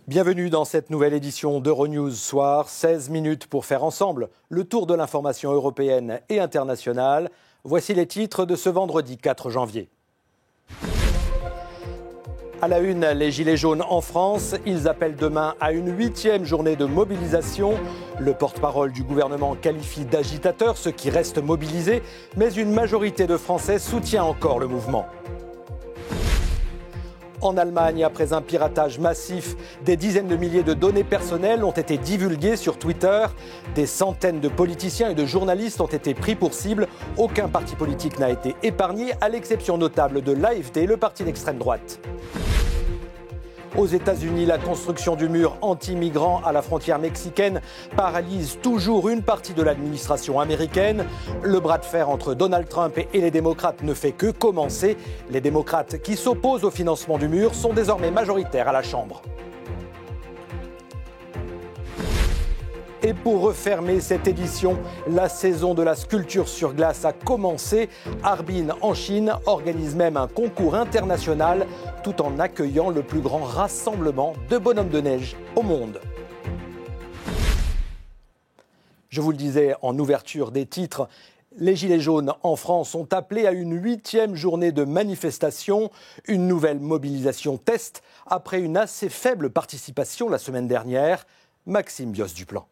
Bienvenue dans cette nouvelle édition d'Euronews Soir. 16 minutes pour faire ensemble le tour de l'information européenne et internationale. Voici les titres de ce vendredi 4 janvier. À la une, les Gilets jaunes en France. Ils appellent demain à une 8e journée de mobilisation. Le porte-parole du gouvernement qualifie d'agitateur ceux qui restent mobilisés, mais une majorité de Français soutient encore le mouvement. En Allemagne, après un piratage massif, des dizaines de milliers de données personnelles ont été divulguées sur Twitter. Des centaines de politiciens et de journalistes ont été pris pour cible. Aucun parti politique n'a été épargné, à l'exception notable de l'AfD, le parti d'extrême droite. Aux États-Unis, la construction du mur anti-migrants à la frontière mexicaine paralyse toujours une partie de l'administration américaine. Le bras de fer entre Donald Trump et les démocrates ne fait que commencer. Les démocrates qui s'opposent au financement du mur sont désormais majoritaires à la Chambre. Et pour refermer cette édition, la saison de la sculpture sur glace a commencé. Harbin, en Chine, organise même un concours international tout en accueillant le plus grand rassemblement de bonhommes de neige au monde. Je vous le disais en ouverture des titres, les Gilets jaunes en France ont appelé à une 8e journée de manifestation, une nouvelle mobilisation test après une assez faible participation la semaine dernière. Maxime Bios-Duplan.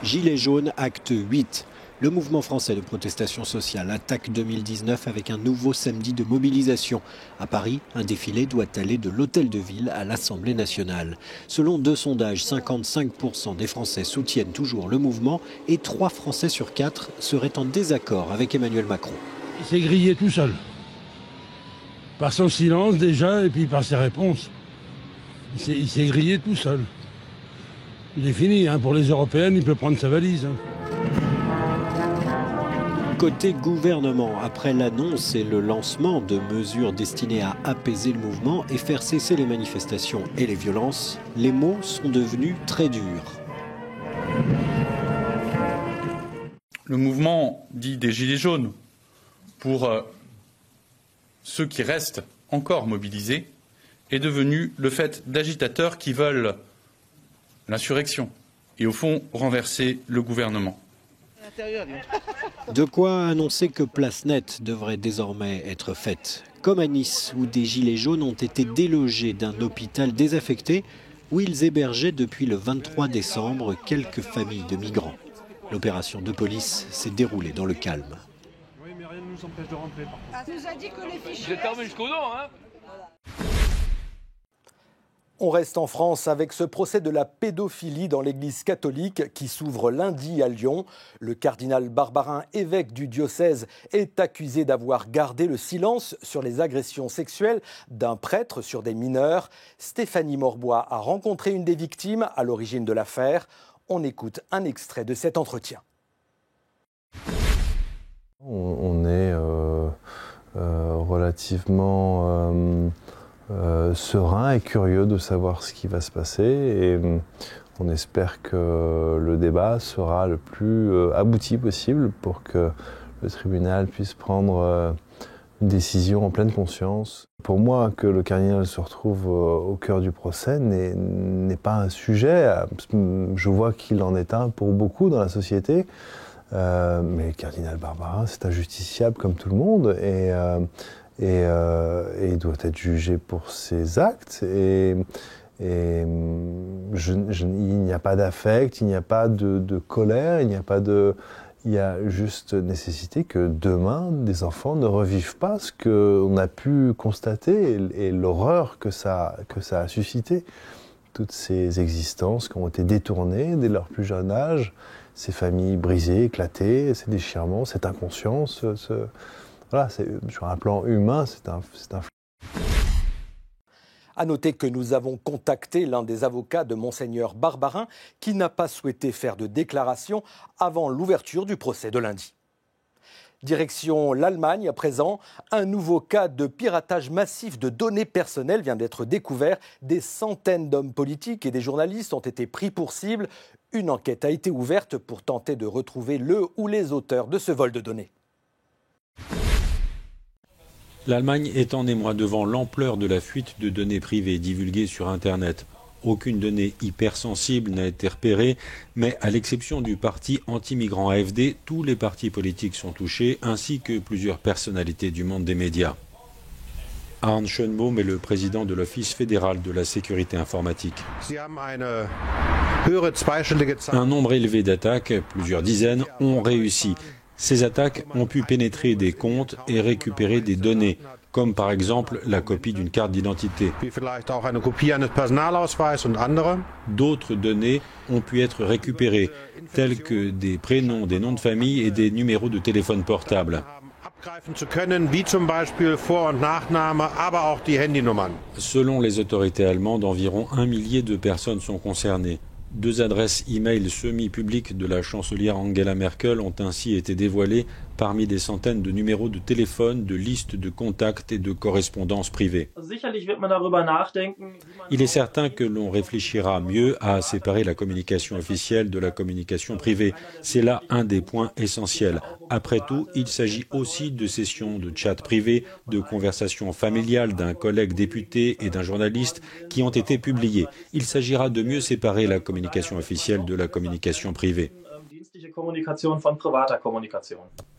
Gilets jaunes, acte 8. Le mouvement français de protestation sociale attaque 2019 avec un nouveau samedi de mobilisation. À Paris, un défilé doit aller de l'Hôtel de Ville à l'Assemblée nationale. Selon 2 sondages, 55% des Français soutiennent toujours le mouvement et 3 Français sur 4 seraient en désaccord avec Emmanuel Macron. Il s'est grillé tout seul. Par son silence déjà et puis par ses réponses. Il s'est grillé tout seul. Il est fini, pour les européennes, il peut prendre sa valise. Côté gouvernement, après l'annonce et le lancement de mesures destinées à apaiser le mouvement et faire cesser les manifestations et les violences, les mots sont devenus très durs. Le mouvement dit des Gilets jaunes, pour ceux qui restent encore mobilisés, est devenu le fait d'agitateurs qui veulent l'insurrection et au fond renverser le gouvernement. De quoi annoncer que place nette devrait désormais être faite, comme à Nice où des gilets jaunes ont été délogés d'un hôpital désaffecté où ils hébergeaient depuis le 23 décembre quelques familles de migrants. L'opération de police s'est déroulée dans le calme. Oui, mais rien ne nous empêche de rentrer. Elle nous a dit que les fichiers... Vous êtes armés jusqu'au dos, hein? On reste en France avec ce procès de la pédophilie dans l'Église catholique qui s'ouvre lundi à Lyon. Le cardinal Barbarin, évêque du diocèse, est accusé d'avoir gardé le silence sur les agressions sexuelles d'un prêtre sur des mineurs. Stéphanie Morbois a rencontré une des victimes à l'origine de l'affaire. On écoute un extrait de cet entretien. On est relativement... serein et curieux de savoir ce qui va se passer et on espère que le débat sera le plus abouti possible pour que le tribunal puisse prendre une décision en pleine conscience. Pour moi, que le cardinal se retrouve au cœur du procès n'est pas un sujet. Je vois qu'il en est un pour beaucoup dans la société. Mais le cardinal Barbarin, c'est un justiciable comme tout le monde et il doit être jugé pour ses actes. Il n'y a pas d'affect, il n'y a pas de colère, il y a juste nécessité que demain, des enfants ne revivent pas ce qu'on a pu constater et l'horreur que ça a suscité. Toutes ces existences qui ont été détournées dès leur plus jeune âge, ces familles brisées, éclatées, ces déchirements, cette inconscience, voilà, sur un plan humain, c'est un À noter que nous avons contacté l'un des avocats de Monseigneur Barbarin qui n'a pas souhaité faire de déclaration avant l'ouverture du procès de lundi. Direction l'Allemagne à présent, un nouveau cas de piratage massif de données personnelles vient d'être découvert. Des centaines d'hommes politiques et des journalistes ont été pris pour cible. Une enquête a été ouverte pour tenter de retrouver le ou les auteurs de ce vol de données. L'Allemagne est en émoi devant l'ampleur de la fuite de données privées divulguées sur Internet. Aucune donnée hypersensible n'a été repérée, mais à l'exception du parti anti-migrant AfD, tous les partis politiques sont touchés, ainsi que plusieurs personnalités du monde des médias. Arne Schönbohm est le président de l'Office fédéral de la sécurité informatique. Un nombre élevé d'attaques, plusieurs dizaines, ont réussi. Ces attaques ont pu pénétrer des comptes et récupérer des données, comme par exemple la copie d'une carte d'identité. D'autres données ont pu être récupérées, telles que des prénoms, des noms de famille et des numéros de téléphone portable. Selon les autorités allemandes, environ 1 millier de personnes sont concernées. 2 adresses e-mail semi-publiques de la chancelière Angela Merkel ont ainsi été dévoilées parmi des centaines de numéros de téléphone, de listes de contacts et de correspondances privées. Il est certain que l'on réfléchira mieux à séparer la communication officielle de la communication privée. C'est là un des points essentiels. Après tout, il s'agit aussi de sessions de chat privées, de conversations familiales d'un collègue député et d'un journaliste qui ont été publiées. Il s'agira de mieux séparer la communication officielle de la communication privée.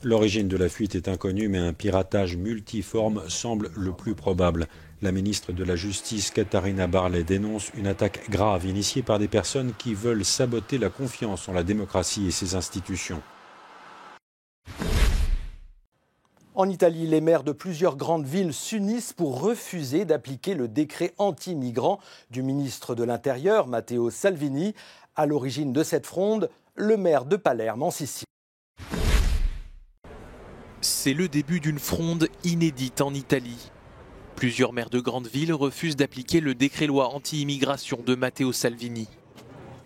L'origine de la fuite est inconnue, mais un piratage multiforme semble le plus probable. La ministre de la Justice, Katharina Barley, dénonce une attaque grave initiée par des personnes qui veulent saboter la confiance en la démocratie et ses institutions. En Italie, les maires de plusieurs grandes villes s'unissent pour refuser d'appliquer le décret anti-migrants du ministre de l'Intérieur, Matteo Salvini. À l'origine de cette fronde, le maire de Palerme en Sicile. C'est le début d'une fronde inédite en Italie. Plusieurs maires de grandes villes refusent d'appliquer le décret-loi anti-immigration de Matteo Salvini.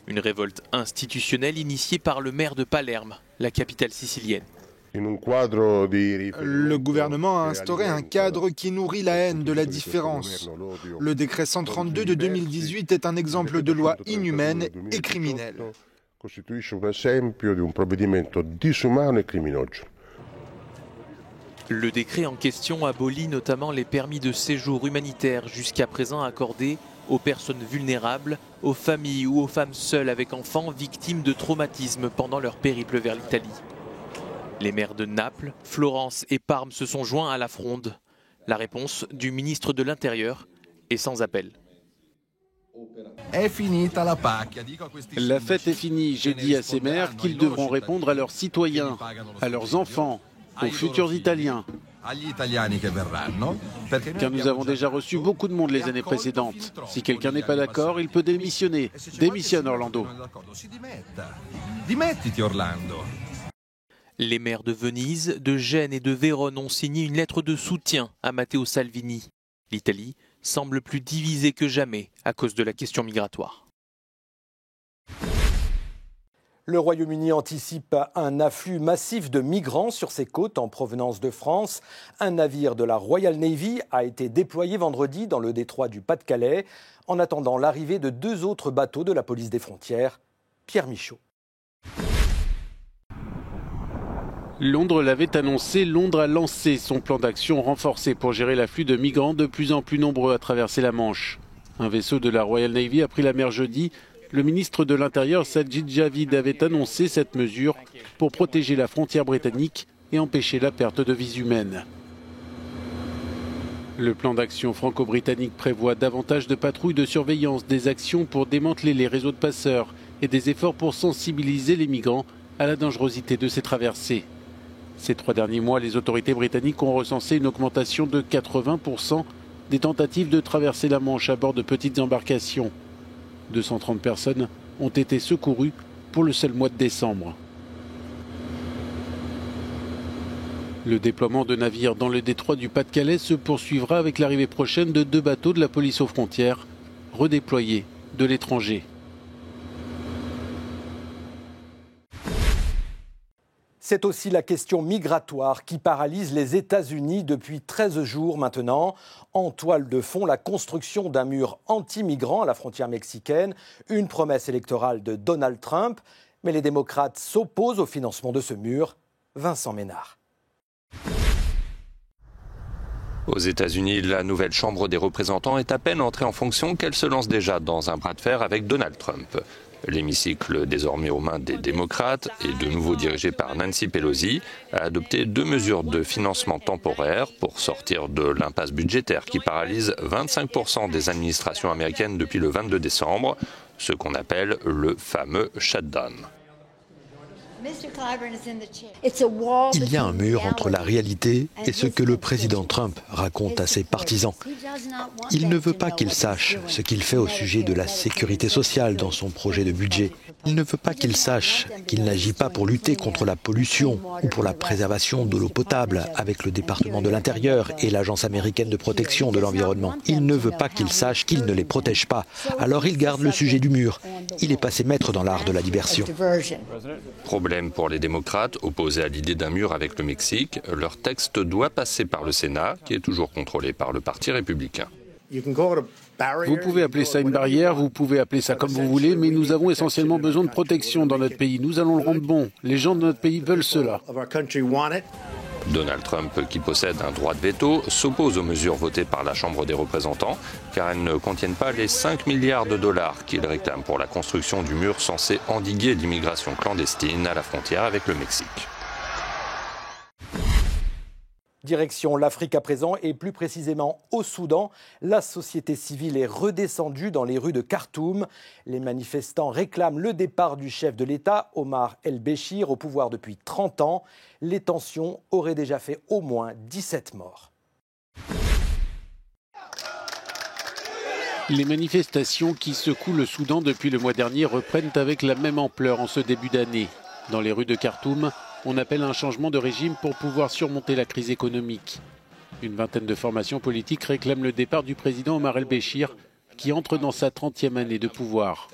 Une révolte institutionnelle initiée par le maire de Palerme, la capitale sicilienne. Le gouvernement a instauré un cadre qui nourrit la haine de la différence. Le décret 132 de 2018 est un exemple de loi inhumaine et criminelle. Le décret en question abolit notamment les permis de séjour humanitaire jusqu'à présent accordés aux personnes vulnérables, aux familles ou aux femmes seules avec enfants victimes de traumatismes pendant leur périple vers l'Italie. Les maires de Naples, Florence et Parme se sont joints à la fronde. La réponse du ministre de l'Intérieur est sans appel. La fête est finie. J'ai dit à ces maires qu'ils devront répondre à leurs citoyens, à leurs enfants, aux futurs Italiens. Car nous avons déjà reçu beaucoup de monde les années précédentes. Si quelqu'un n'est pas d'accord, il peut démissionner. Démissionne, Orlando. Les maires de Venise, de Gênes et de Vérone ont signé une lettre de soutien à Matteo Salvini. L'Italie semble plus divisée que jamais à cause de la question migratoire. Le Royaume-Uni anticipe un afflux massif de migrants sur ses côtes en provenance de France. Un navire de la Royal Navy a été déployé vendredi dans le détroit du Pas-de-Calais, en attendant l'arrivée de 2 autres bateaux de la police des frontières. Pierre Michaud. Londres l'avait annoncé, Londres a lancé son plan d'action renforcé pour gérer l'afflux de migrants de plus en plus nombreux à traverser la Manche. Un vaisseau de la Royal Navy a pris la mer jeudi. Le ministre de l'Intérieur, Sajid Javid, avait annoncé cette mesure pour protéger la frontière britannique et empêcher la perte de vies humaines. Le plan d'action franco-britannique prévoit davantage de patrouilles de surveillance, des actions pour démanteler les réseaux de passeurs et des efforts pour sensibiliser les migrants à la dangerosité de ces traversées. Ces 3 derniers mois, les autorités britanniques ont recensé une augmentation de 80% des tentatives de traverser la Manche à bord de petites embarcations. 230 personnes ont été secourues pour le seul mois de décembre. Le déploiement de navires dans le détroit du Pas-de-Calais se poursuivra avec l'arrivée prochaine de 2 bateaux de la police aux frontières, redéployés de l'étranger. C'est aussi la question migratoire qui paralyse les États-Unis depuis 13 jours maintenant. En toile de fond, la construction d'un mur anti-migrants à la frontière mexicaine, une promesse électorale de Donald Trump. Mais les démocrates s'opposent au financement de ce mur. Vincent Ménard. Aux États-Unis, la nouvelle Chambre des représentants est à peine entrée en fonction qu'elle se lance déjà dans un bras de fer avec Donald Trump. L'hémicycle, désormais aux mains des démocrates et de nouveau dirigé par Nancy Pelosi, a adopté 2 mesures de financement temporaire pour sortir de l'impasse budgétaire qui paralyse 25% des administrations américaines depuis le 22 décembre, ce qu'on appelle le fameux shutdown. Il y a un mur entre la réalité et ce que le président Trump raconte à ses partisans. Il ne veut pas qu'ils sachent ce qu'il fait au sujet de la sécurité sociale dans son projet de budget. Il ne veut pas qu'ils sachent qu'il n'agit pas pour lutter contre la pollution ou pour la préservation de l'eau potable avec le département de l'Intérieur et l'Agence américaine de protection de l'environnement. Il ne veut pas qu'ils sachent qu'il ne les protège pas. Alors il garde le sujet du mur. Il est passé maître dans l'art de la diversion. Problème pour les démocrates, opposés à l'idée d'un mur avec le Mexique, leur texte doit passer par le Sénat, qui est toujours contrôlé par le Parti républicain. Vous pouvez appeler ça une barrière, vous pouvez appeler ça comme vous voulez, mais nous avons essentiellement besoin de protection dans notre pays. Nous allons le rendre bon. Les gens de notre pays veulent cela. Donald Trump, qui possède un droit de veto, s'oppose aux mesures votées par la Chambre des représentants, car elles ne contiennent pas les 5 milliards de dollars qu'il réclame pour la construction du mur censé endiguer l'immigration clandestine à la frontière avec le Mexique. Direction l'Afrique à présent et plus précisément au Soudan. La société civile est redescendue dans les rues de Khartoum. Les manifestants réclament le départ du chef de l'État, Omar el-Béchir, au pouvoir depuis 30 ans. Les tensions auraient déjà fait au moins 17 morts. Les manifestations qui secouent le Soudan depuis le mois dernier reprennent avec la même ampleur en ce début d'année. Dans les rues de Khartoum, on appelle à un changement de régime pour pouvoir surmonter la crise économique. Une vingtaine de formations politiques réclament le départ du président Omar el-Béchir, qui entre dans sa 30e année de pouvoir.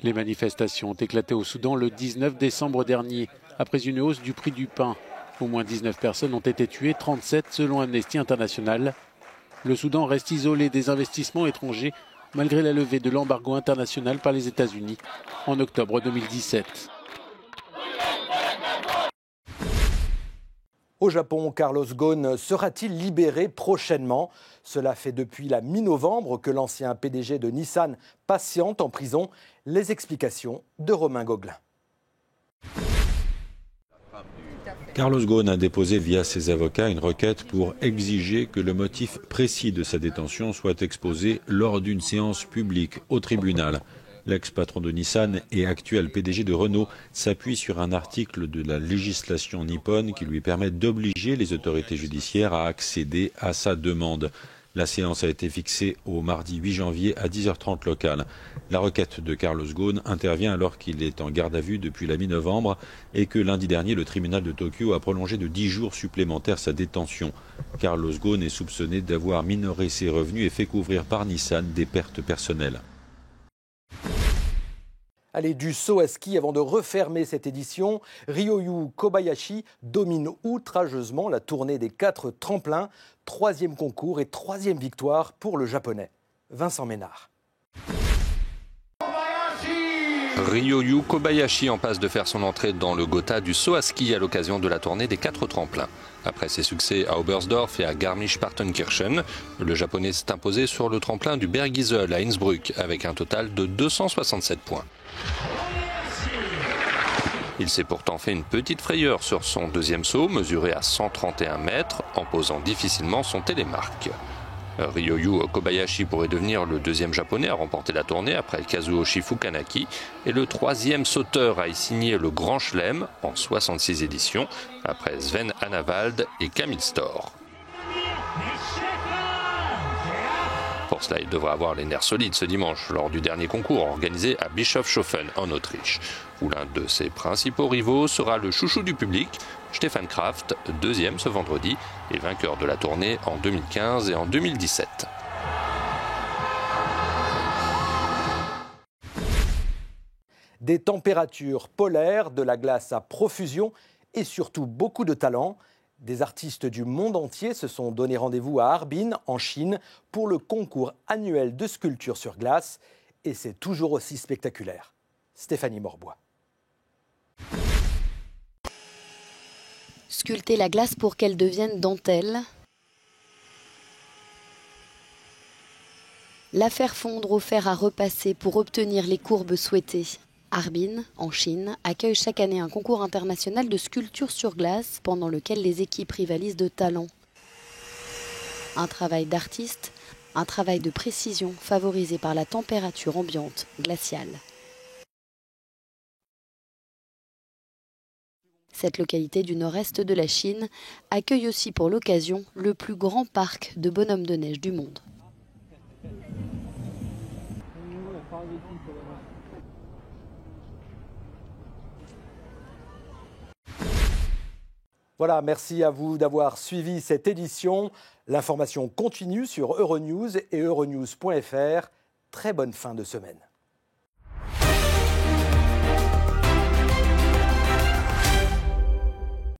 Les manifestations ont éclaté au Soudan le 19 décembre dernier, après une hausse du prix du pain. Au moins 19 personnes ont été tuées, 37 selon Amnesty International. Le Soudan reste isolé des investissements étrangers, malgré la levée de l'embargo international par les États-Unis en octobre 2017. Au Japon, Carlos Ghosn sera-t-il libéré prochainement? Cela fait depuis la mi-novembre que l'ancien PDG de Nissan patiente en prison. Les explications de Romain Gauguelin. Carlos Ghosn a déposé via ses avocats une requête pour exiger que le motif précis de sa détention soit exposé lors d'une séance publique au tribunal. L'ex-patron de Nissan et actuel PDG de Renault s'appuie sur un article de la législation nippone qui lui permet d'obliger les autorités judiciaires à accéder à sa demande. La séance a été fixée au mardi 8 janvier à 10h30 local. La requête de Carlos Ghosn intervient alors qu'il est en garde à vue depuis la mi-novembre et que lundi dernier, le tribunal de Tokyo a prolongé de 10 jours supplémentaires sa détention. Carlos Ghosn est soupçonné d'avoir minoré ses revenus et fait couvrir par Nissan des pertes personnelles. Allez, du saut à ski avant de refermer cette édition. Ryoyu Kobayashi domine outrageusement la tournée des 4 tremplins. 3e concours et 3e victoire pour le Japonais. Vincent Ménard. Ryoyu Kobayashi en passe de faire son entrée dans le Gotha du saut à ski à l'occasion de la tournée des 4 tremplins. Après ses succès à Oberstdorf et à Garmisch-Partenkirchen, le Japonais s'est imposé sur le tremplin du Bergisel à Innsbruck avec un total de 267 points. Il s'est pourtant fait une petite frayeur sur son 2e saut, mesuré à 131 mètres, en posant difficilement son télémarque. Ryoyu Kobayashi pourrait devenir le 2e japonais à remporter la tournée après Kazuyoshi Fukanaki et le 3e sauteur à y signer le Grand Chelem en 66 éditions après Sven Hannawald et Camille Storr. Pour cela, il devra avoir les nerfs solides ce dimanche lors du dernier concours organisé à Bischofshofen en Autriche, où l'un de ses principaux rivaux sera le chouchou du public, Stefan Kraft, 2e ce vendredi et vainqueur de la tournée en 2015 et en 2017. Des températures polaires, de la glace à profusion et surtout beaucoup de talent. Des artistes du monde entier se sont donné rendez-vous à Harbin, en Chine, pour le concours annuel de sculpture sur glace. Et c'est toujours aussi spectaculaire. Stéphanie Morbois. Sculpter la glace pour qu'elle devienne dentelle. La faire fondre au fer à repasser pour obtenir les courbes souhaitées. Harbin, en Chine, accueille chaque année un concours international de sculpture sur glace pendant lequel les équipes rivalisent de talent. Un travail d'artiste, un travail de précision favorisé par la température ambiante glaciale. Cette localité du nord-est de la Chine accueille aussi pour l'occasion le plus grand parc de bonhommes de neige du monde. Voilà, merci à vous d'avoir suivi cette édition. L'information continue sur Euronews et euronews.fr. Très bonne fin de semaine.